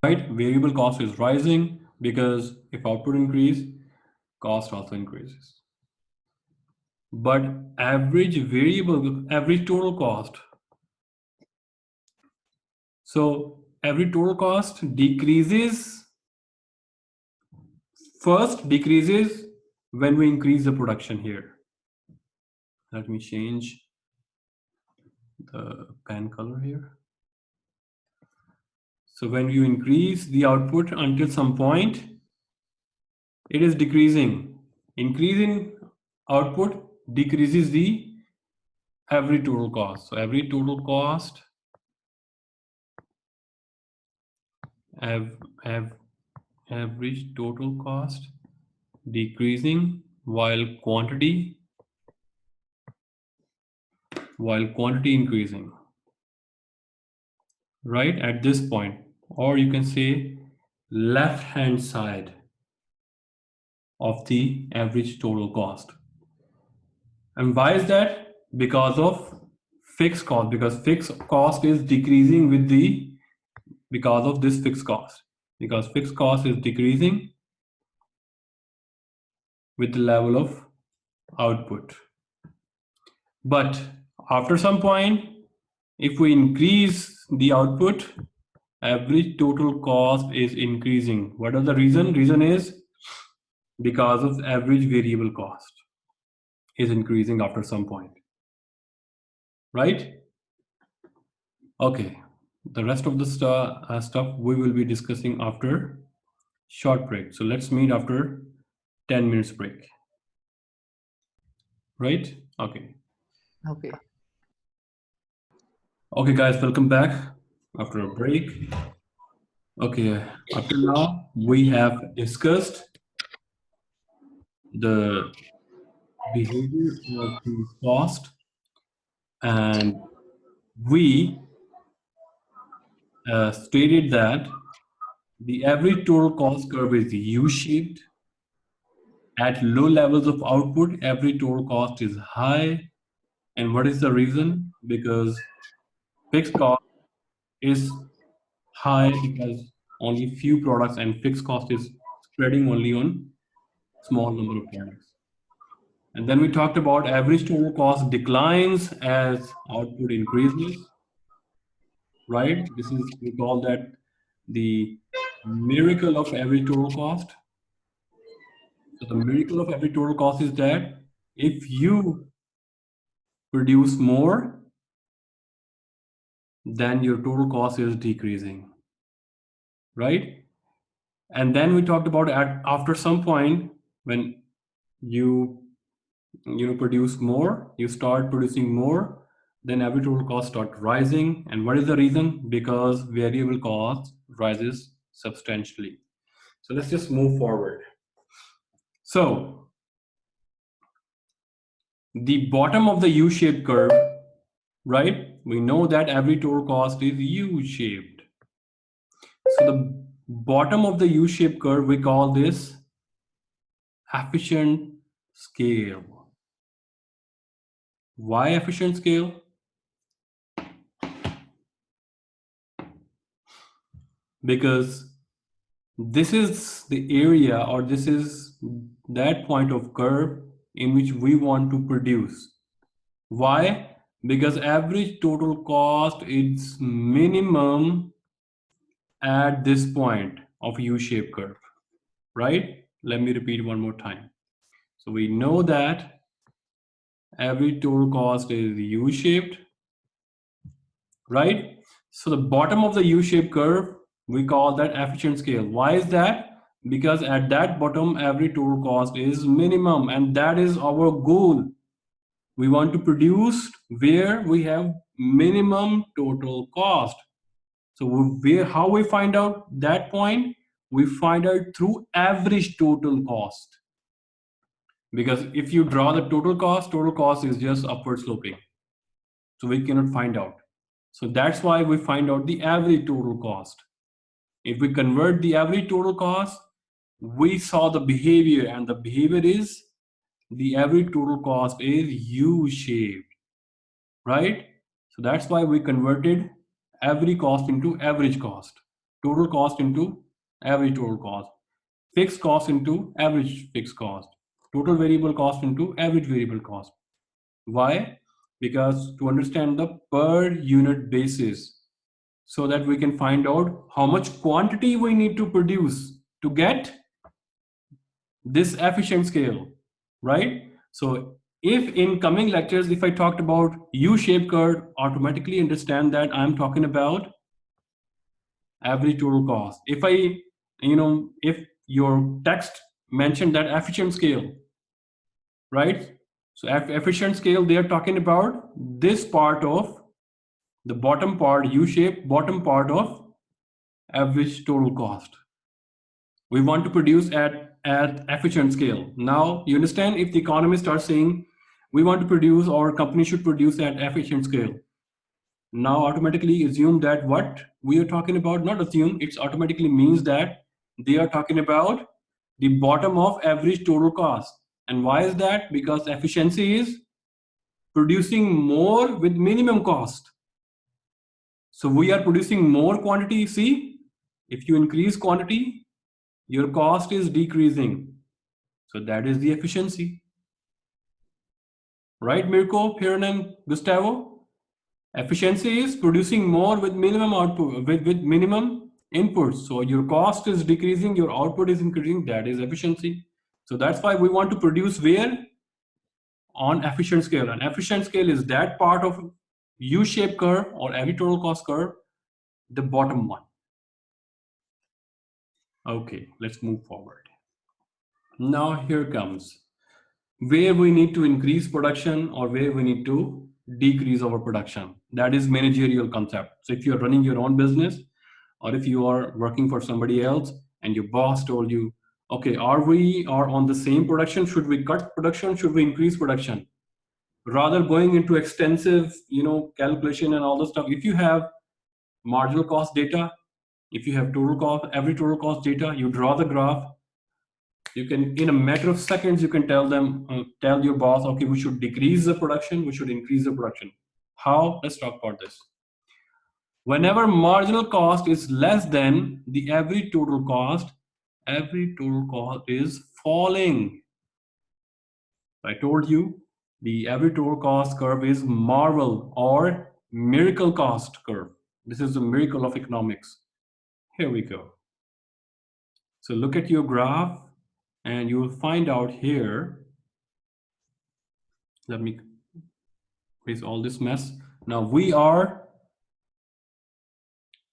right? Variable cost is rising because if output increase, cost also increases. But average total cost. So every total cost decreases, first decreases when we increase the production here. Let me change the pen color here. So when you increase the output until some point, it is decreasing. Increase in output decreases the average total cost. So average total cost, average total cost decreasing while quantity increasing, right? At this point, or you can say left hand side of the average total cost. And why is that? Because of fixed cost, because fixed cost is decreasing with the, because of this fixed cost, because fixed cost is decreasing with the level of output. But after some point, if we increase the output, average total cost is increasing. What is the reason? Reason is because of average variable cost is increasing after some point, right? Okay, the rest of the stuff we will be discussing after short break. So let's meet after 10 minutes break, right? Okay. Okay. Okay, guys, welcome back after a break. Okay, up to now we have discussed the behavior of the cost, and we stated that the average total cost curve is U-shaped. At low levels of output, average total cost is high. And what is the reason? Because fixed cost is high because only few products, and fixed cost is spreading only on small number of products. And then we talked about average total cost declines as output increases, right? This is, we call that the miracle of average total cost. So the miracle of average total cost is that if you produce more, then your total cost is decreasing, right? And then we talked about after some point when you produce more, you start producing more, then average total cost start rising. And what is the reason? Because variable cost rises substantially. So let's just move forward. So the bottom of the U-shaped curve, right? We know that average total cost is U-shaped. So the bottom of the U-shaped curve, we call this efficient scale. Why efficient scale? Because this is the area, or this is that point of curve in which we want to produce. Why? Because average total cost is minimum at this point of U-shaped curve, right? Let me repeat one more time. So we know that average total cost is U-shaped, right? So the bottom of the U-shaped curve, we call that efficient scale. Why is that? Because at that bottom, average total cost is minimum, and that is our goal. We want to produce where we have minimum total cost. So how we find out that point? We find out through average total cost. Because if you draw the total cost is just upward sloping. So we cannot find out. So that's why we find out the average total cost. If we convert the average total cost, we saw the behavior, and the behavior is the average total cost is U-shaped, right? So that's why we converted every cost into average cost. total cost into average total cost, fixed cost into average fixed cost, total variable cost into average variable cost. Why? Because to understand the per unit basis, so that we can find out how much quantity we need to produce to get this efficient scale, right? So if in coming lectures, if I talked about U-shaped curve, automatically understand that I'm talking about average total cost. If if your text mentioned that efficient scale, right? So efficient scale, they are talking about this part of the bottom part, U-shaped bottom part of average total cost. We want to produce at efficient scale. Now, you understand, if the economists are saying we want to produce, or company should produce at efficient scale, now automatically assume that what we are talking about, not assume, it's automatically means that they are talking about the bottom of average total cost. And why is that? Because efficiency is producing more with minimum cost. So we are producing more quantity. See, if you increase quantity, your cost is decreasing. So that is the efficiency. Right, Mirko, Piran, and Gustavo? Efficiency is producing more with minimum output, with minimum inputs. So your cost is decreasing, your output is increasing. That is efficiency. So that's why we want to produce where? On efficient scale. And efficient scale is that part of U-shaped curve or every total cost curve, the bottom one. Okay, let's move forward. Now here comes where we need to increase production or where we need to decrease our production. That is managerial concept. So if you're running your own business, or if you are working for somebody else and your boss told you, okay, are we on the same production? Should we cut production? Should we increase production? Rather going into extensive, calculation and all the stuff. If you have marginal cost data, if you have total cost, every total cost data, you draw the graph. You can, in a matter of seconds, you can tell your boss, okay, we should decrease the production, we should increase the production. How? Let's talk about this. Whenever marginal cost is less than the average total cost is falling. I told you the average total cost curve is Marvel or miracle cost curve. This is the miracle of economics. Here we go. So look at your graph and you will find out here. Let me erase all this mess. Now we are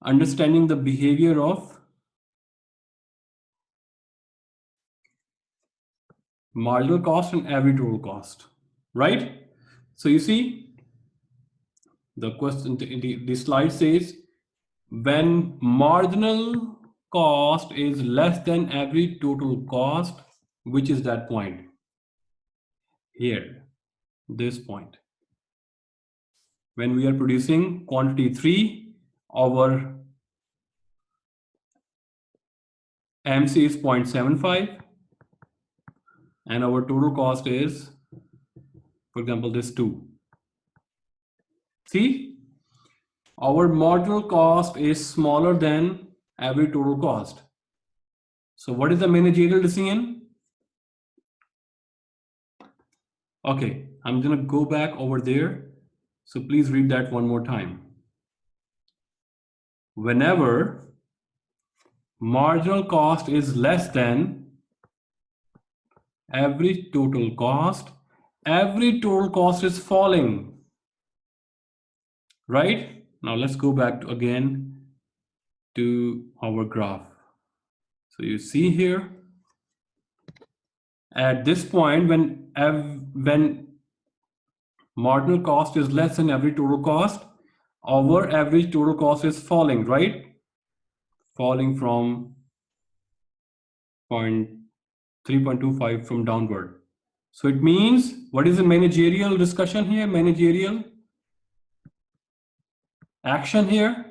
understanding the behavior of marginal cost and average total cost, right? So you see, the question, the slide says, when marginal cost is less than average total cost, which is that point? Here, this point. When we are producing quantity 3, our MC is 0.75 and our total cost is, for example, this 2. See, our marginal cost is smaller than average total cost. So what is the managerial decision? Okay, I'm gonna go back over there. So please read that one more time. Whenever marginal cost is less than average total cost is falling. Right? Now let's go back again to our graph. So you see here, at this point, when marginal cost is less than average total cost, our average total cost is falling, right? Falling from 3.25 from downward. So it means, what is the managerial discussion here? Managerial action here?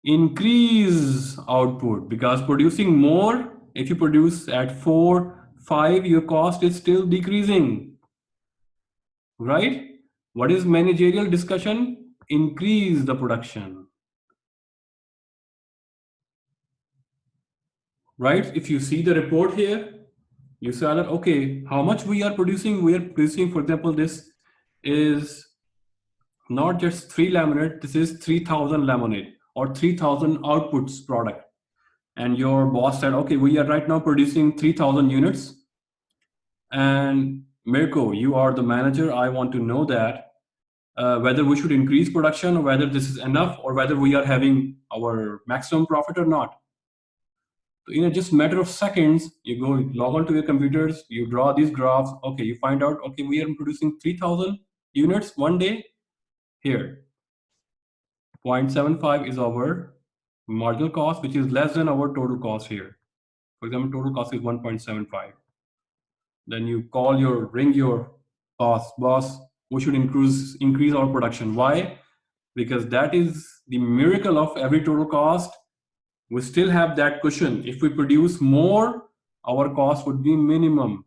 Increase output, because producing more, if you produce at 4, 5, your cost is still decreasing, right? What is managerial discussion? Increase the production. right? If you see the report here, you saw that, okay, how much we are producing? We are producing, for example, this is not just 3 laminate, this is 3,000 laminate or 3,000 outputs product. And your boss said, okay, we are right now producing 3,000 units. And Mirko, you are the manager. I want to know that whether we should increase production or whether this is enough or whether we are having our maximum profit or not. So in a just matter of seconds, you go log on to your computers, you draw these graphs. Okay, you find out, okay, we are producing 3,000 units one day. Here, 0.75 is our marginal cost, which is less than our total cost here. For example, total cost is 1.75. Then you ring your boss, we should increase our production. Why? Because that is the miracle of every total cost. We still have that cushion. If we produce more, our cost would be minimum.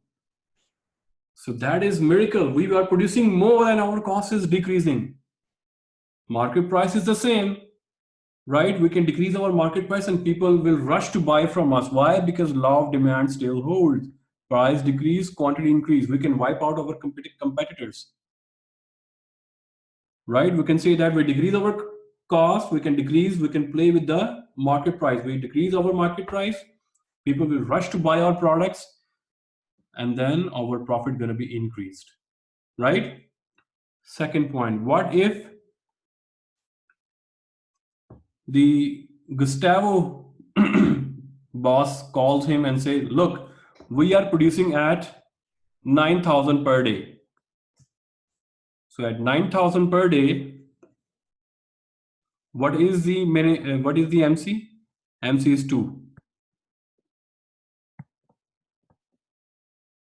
So that is miracle. We are producing more and our cost is decreasing. Market price is the same, right? We can decrease our market price and people will rush to buy from us. Why? Because law of demand still holds. Price decrease, quantity increase. We can wipe out our competitors, right? We can say that we decrease our cost, we can play with the market price. We decrease our market price, people will rush to buy our products, and then our profit going to be increased, right? Second point, what if the Gustavo boss calls him and say, look, we are producing at 9,000 per day. So at 9,000 per day, what is the MC? MC is 2.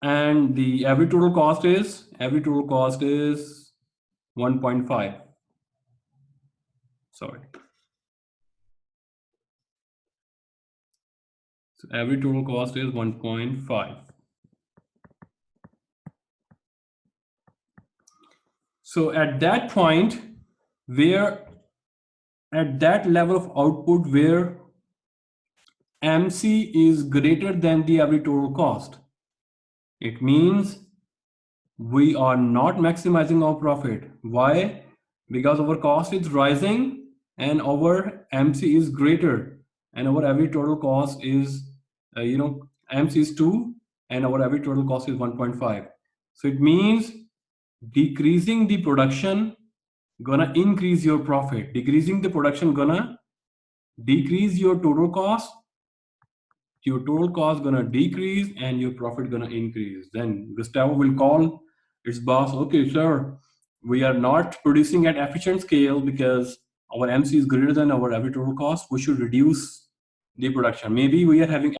And the average total cost is 1.5. Sorry. So average total cost is 1.5. So at that point, at that level of output where MC is greater than the average total cost, it means we are not maximizing our profit. Why? Because our cost is rising and our MC is greater and our average total cost is, MC is 2 and our average total cost is 1.5. So it means decreasing the production gonna increase your profit. Decreasing the production gonna decrease your total cost. Your total cost gonna decrease and your profit gonna increase. Then Gustavo will call its boss, okay, sir, we are not producing at efficient scale because our MC is greater than our average total cost. We should reduce the production. Maybe we are having